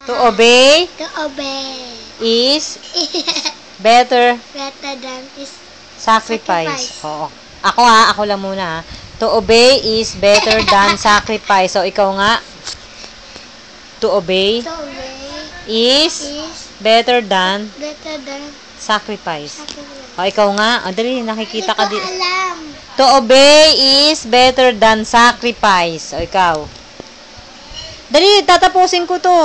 To obey To obey is better better than is sacrifice. Oo. Ako lang muna ha. To obey is better than sacrifice. So, ikaw nga. To obey to obey is is better than better than sacrifice. sacrifice. O, ikaw nga. O, dali, nakikita ka Hindi din. ko alam. To obey is better than sacrifice. O, ikaw. Dali, tatapusin ko to.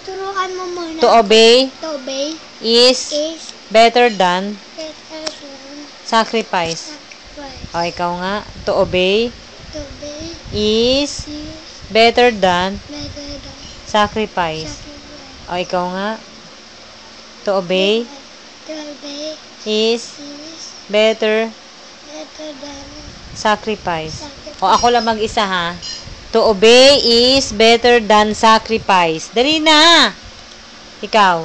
Turuan mo muna. To obey To obey is is better than better than sacrifice. sacrifice. O, ikaw nga. To obey To obey is is better than better than sacrifice. sacrifice. O, ikaw nga. To obey To obey is is better better than sacrifice. sacrifice. O, ako lang mag-isa ha. To obey is better than sacrifice. Dali na. Ikaw.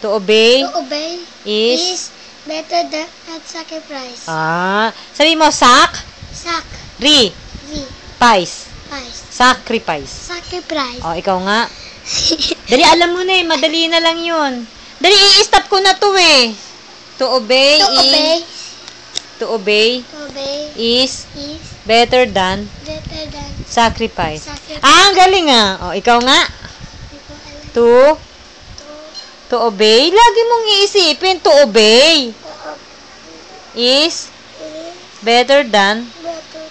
To obey To obey is is better than sacrifice. sabi mo, Sacrifice. pice. Sacrifice. Sacrifice. O, ikaw nga. Dali, alam mo na eh. Madali na lang yun. Dali, i-stop ko na to eh. To obey To obey to obey to obey is is better than better than sacrifice. sacrifice. Ang galing ah. O, ikaw nga. Hindi ko alam. To To obey. Lagi mong iisipin, to obey is better than better than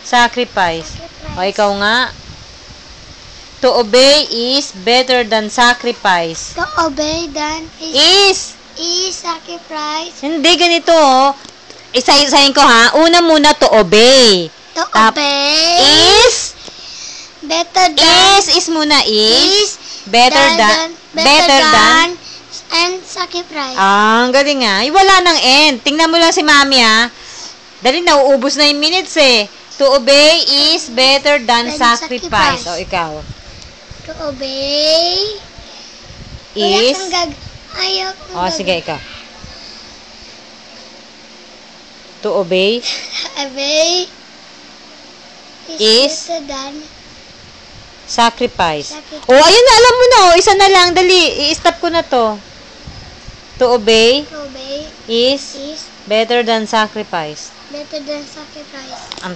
sacrifice. sacrifice. O, ikaw nga. To obey is better than sacrifice. To obey than Is. sacrifice. Hindi, ganito oh. Isa-isahin ko ha. Una muna, to obey. To Tap- obey Is. better than Is muna is. is Better than. and sacrifice. Ang galing nga. Wala nang end. Tingnan mo lang si mami ha. Dali, nauubos na yung minutes eh. To obey is better than Than sacrifice. sacrifice. O, ikaw. To obey Is. ayaw O, sige, ikaw. To obey obey Is. better than sacrifice. sacrifice. O, ayun na, alam mo na. O, isa na lang. Dali, i-stop ko na to. To obey To obey is is better than sacrifice. better than sacrifice. Ang